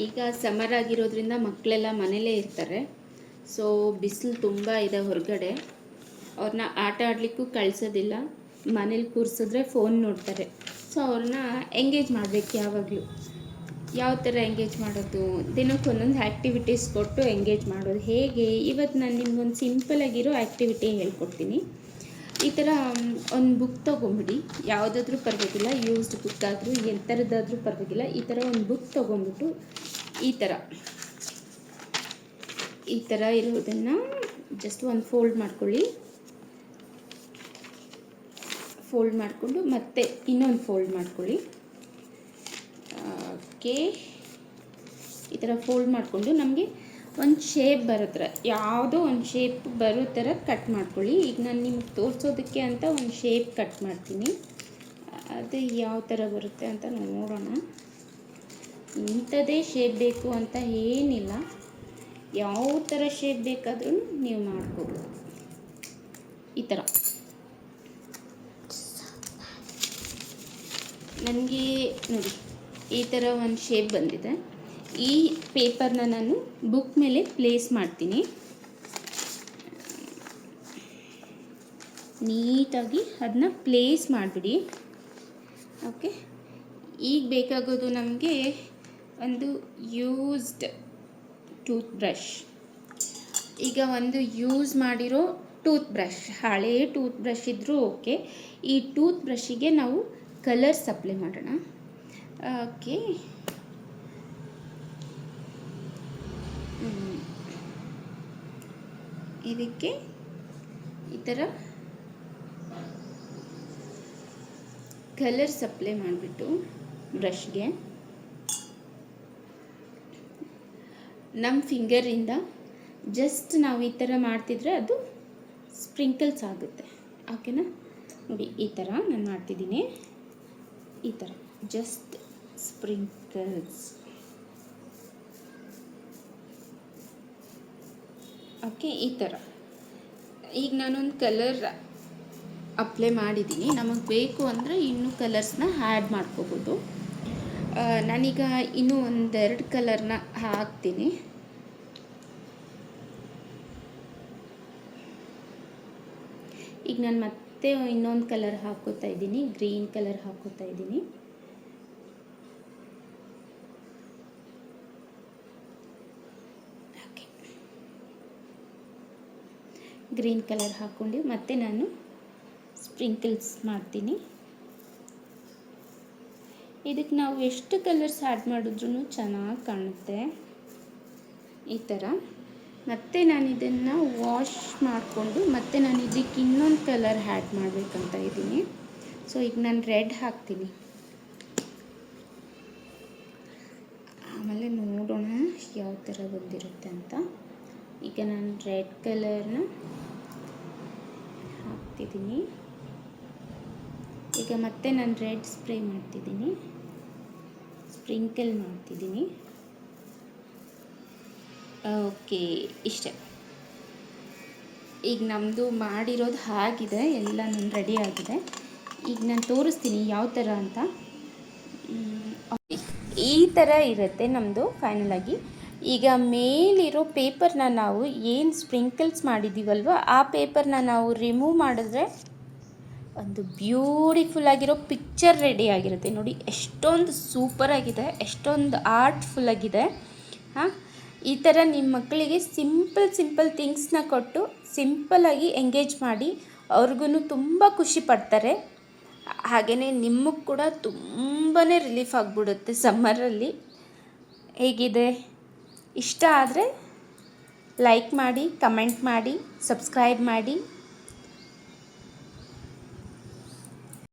ಈಗ ಸಮ್ಮರ್ ಆಗಿರೋದ್ರಿಂದ ಮಕ್ಕಳೆಲ್ಲ ಮನೇಲೇ ಇರ್ತಾರೆ. ಸೊ ಬಿಸಿಲು ತುಂಬ ಇದೆ ಹೊರಗಡೆ. ಅವ್ರನ್ನ ಆಟ ಆಡಲಿಕ್ಕೂ ಕಳಿಸೋದಿಲ್ಲ. ಮನೇಲಿ ಕೂರಿಸಿದ್ರೆ ಫೋನ್ ನೋಡ್ತಾರೆ. ಸೊ ಅವ್ರನ್ನ ಎಂಗೇಜ್ ಮಾಡಬೇಕು. ಯಾವಾಗಲೂ ಯಾವ ಥರ ಎಂಗೇಜ್ ಮಾಡೋದು, ದಿನಕ್ಕೆ ಒಂದೊಂದು ಆ್ಯಕ್ಟಿವಿಟೀಸ್ ಕೊಟ್ಟು ಎಂಗೇಜ್ ಮಾಡೋದು ಹೇಗೆ, ಇವತ್ತು ನಾನು ನಿಮ್ಗೊಂದು ಸಿಂಪಲಾಗಿರೋ ಆ್ಯಕ್ಟಿವಿಟಿ ಹೇಳ್ಕೊಡ್ತೀನಿ. ಈ ಥರ ಒಂದು ಬುಕ್ ತೊಗೊಂಬಿಡಿ, ಯಾವುದಾದ್ರೂ ಪರವಾಗಿಲ್ಲ, ಯೂಸ್ಡ್ ಬುಕ್ ಆದರೂ ಎಂಥರದ್ದಾದರೂ ಪರವಾಗಿಲ್ಲ. ಈ ಥರ ಒಂದು ಬುಕ್ ತೊಗೊಂಬಿಟ್ಟು ಈ ಥರ ಇರೋದನ್ನು ಜಸ್ಟ್ ಒಂದು ಫೋಲ್ಡ್ ಮಾಡ್ಕೊಳ್ಳಿ. ಫೋಲ್ಡ್ ಮಾಡಿಕೊಂಡು ಮತ್ತೆ ಇನ್ನೊಂದು ಫೋಲ್ಡ್ ಮಾಡ್ಕೊಳ್ಳಿ. ಓಕೆ, ಈ ಥರ ಫೋಲ್ಡ್ ಮಾಡಿಕೊಂಡು ನಮಗೆ ಒಂದು ಶೇಪ್ ಬರೋ ಥರ, ಯಾವುದೋ ಒಂದು ಶೇಪ್ ಬರೋ ಥರ ಕಟ್ ಮಾಡ್ಕೊಳ್ಳಿ. ಈಗ ನಾನು ನಿಮಗೆ ತೋರಿಸೋದಕ್ಕೆ ಅಂತ ಒಂದು ಶೇಪ್ ಕಟ್ ಮಾಡ್ತೀನಿ. ಅದು ಯಾವ ಥರ ಬರುತ್ತೆ ಅಂತ ನೋಡೋಣ. ಇಂಥದ್ದೇ ಶೇಪ್ ಬೇಕು ಅಂತ ಏನಿಲ್ಲ, ಯಾವ ಥರ ಶೇಪ್ ಬೇಕಾದ್ರೂ ನೀವು ಮಾಡ್ಕೋಬೋದು. ಈ ಥರ ನನಗೆ ನೋಡಿ ಈ ಥರ ಒಂದು ಶೇಪ್ ಬಂದಿದೆ. ಈ ಪೇಪರ್ನ ನಾನು ಬುಕ್ ಮೇಲೆ ಪ್ಲೇಸ್ ಮಾಡ್ತೀನಿ. ನೀಟಾಗಿ ಅದನ್ನ ಪ್ಲೇಸ್ ಮಾಡಿಬಿಡಿ. ಓಕೆ, ಈಗ ಬೇಕಾಗೋದು ನಮಗೆ ಒಂದು ಯೂಸ್ಡ್ ಟೂತ್ ಬ್ರಷ್. ಈಗ ಒಂದು ಯೂಸ್ ಮಾಡಿರೋ ಟೂತ್ ಬ್ರಷ್, ಹಳೇ ಟೂತ್ ಬ್ರಷ್ ಇದ್ದರೂ ಓಕೆ. ಈ ಟೂತ್ ಬ್ರಷಿಗೆ ನಾವು ಕಲರ್ಸ್ ಅಪ್ಲೈ ಮಾಡೋಣ. ಓಕೆ, ಇದಕ್ಕೆ ಈ ಥರ ಕಲರ್ಸ್ ಅಪ್ಲೈ ಮಾಡಿಬಿಟ್ಟು ಬ್ರಷ್ಗೆ ನಮ್ಮ ಫಿಂಗರಿಂದ ಜಸ್ಟ್ ನಾವು ಈ ಥರ ಮಾಡ್ತಿದ್ರೆ ಅದು ಸ್ಪ್ರಿಂಕಲ್ಸ್ ಆಗುತ್ತೆ. ಓಕೆನಾ? ನೋಡಿ ಈ ಥರ ನಾನು ಮಾಡ್ತಿದ್ದೀನಿ. ಈ ಥರ ಜಸ್ಟ್ ಸ್ಪ್ರಿಂಕಲ್ಸ್. ಓಕೆ, ಈ ಥರ ಈಗ ನಾನೊಂದು ಕಲರ್ ಅಪ್ಲೈ ಮಾಡಿದ್ದೀನಿ. ನಮಗೆ ಬೇಕು ಅಂದರೆ ಇನ್ನೂ ಕಲರ್ಸ್ನ ಆ್ಯಡ್ ಮಾಡ್ಕೋಬೋದು. ನಾನೀಗ ಇನ್ನೂ ಒಂದೆರಡು ಕಲರ್ನ ಹಾಕ್ತೀನಿ. ಈಗ ನಾನು ಮತ್ತೆ ಇನ್ನೊಂದು ಕಲರ್ ಹಾಕೋತಾ ಇದ್ದೀನಿ, ಗ್ರೀನ್ ಕಲರ್ ಹಾಕೋತಾ ಇದ್ದೀನಿ. ಓಕೆ, ಗ್ರೀನ್ ಕಲರ್ ಹಾಕ್ಕೊಂಡು ಮತ್ತೆ ನಾನು ಸ್ಪ್ರಿಂಕಲ್ಸ್ ಮಾಡ್ತೀನಿ. ಇದಕ್ಕೆ ನಾವು ಎಷ್ಟು ಕಲರ್ಸ್ ಆ್ಯಡ್ ಮಾಡಿದ್ರೂ ಚೆನ್ನಾಗಿ ಕಾಣುತ್ತೆ. ಈ ಥರ ಮತ್ತೆ ನಾನು ಇದನ್ನು ವಾಶ್ ಮಾಡಿಕೊಂಡು ಮತ್ತೆ ನಾನು ಇದಕ್ಕೆ ಇನ್ನೊಂದು ಕಲರ್ ಆ್ಯಡ್ ಮಾಡಬೇಕಂತ ಇದ್ದೀನಿ. ಸೊ ಈಗ ನಾನು ರೆಡ್ ಹಾಕ್ತೀನಿ. ಆಮೇಲೆ ನೋಡೋಣ ಯಾವ ಥರ ಬಂದಿರುತ್ತೆ ಅಂತ. ಈಗ ನಾನು ರೆಡ್ ಕಲರ್ನ ಹಾಕ್ತಿದ್ದೀನಿ. ಈಗ ಮತ್ತೆ ನಾನು ರೆಡ್ ಸ್ಪ್ರೇ ಮಾಡ್ತಿದ್ದೀನಿ, ಸ್ಪ್ರಿಂಕಲ್ ಮಾಡ್ತಿದ್ದೀನಿ. ಓಕೆ, ಇಷ್ಟೇ. ಈಗ ನಮ್ಮದು ಮಾಡಿರೋದು ಆಗಿದೆ, ಎಲ್ಲ ನಾನು ರೆಡಿ ಆಗಿದೆ. ಈಗ ನಾನು ತೋರಿಸ್ತೀನಿ ಯಾವ ಥರ ಅಂತ. ಈ ಥರ ಇರುತ್ತೆ ನಮ್ಮದು ಫೈನಲಾಗಿ. ಈಗ ಮೇಲಿರೋ ಪೇಪರ್ನ ನಾವು ಏನು ಸ್ಪ್ರಿಂಕಲ್ಸ್ ಮಾಡಿದ್ದೀವಲ್ವ, ಆ ಪೇಪರ್ನ ನಾವು ರಿಮೂವ್ ಮಾಡಿದ್ರೆ ಒಂದು ಬ್ಯೂಟಿಫುಲ್ ಆಗಿರೋ ಪಿಕ್ಚರ್ ರೆಡಿ ಆಗಿರುತ್ತೆ. ನೋಡಿ ಎಷ್ಟೊಂದು ಸೂಪರಾಗಿದೆ, ಎಷ್ಟೊಂದು ಆರ್ಟ್ಫುಲ್ಲಾಗಿದೆ. ಹಾಂ, ಈ ಥರ ನಿಮ್ಮ ಮಕ್ಕಳಿಗೆ ಸಿಂಪಲ್ ಥಿಂಗ್ಸ್ನ ಕೊಟ್ಟು ಸಿಂಪಲ್ಲಾಗಿ ಎಂಗೇಜ್ ಮಾಡಿ ಅವ್ರಿಗೂ ತುಂಬ ಖುಷಿ ಪಡ್ತಾರೆ. ಹಾಗೆಯೇ ನಿಮಗೆ ಕೂಡ ತುಂಬಾ ರಿಲೀಫ್ ಆಗಿಬಿಡುತ್ತೆ ಸಮ್ಮರಲ್ಲಿ. ಹೇಗಿದೆ? ಇಷ್ಟ ಆದರೆ ಲೈಕ್ ಮಾಡಿ, ಕಮೆಂಟ್ ಮಾಡಿ, ಸಬ್ಸ್ಕ್ರೈಬ್ ಮಾಡಿ.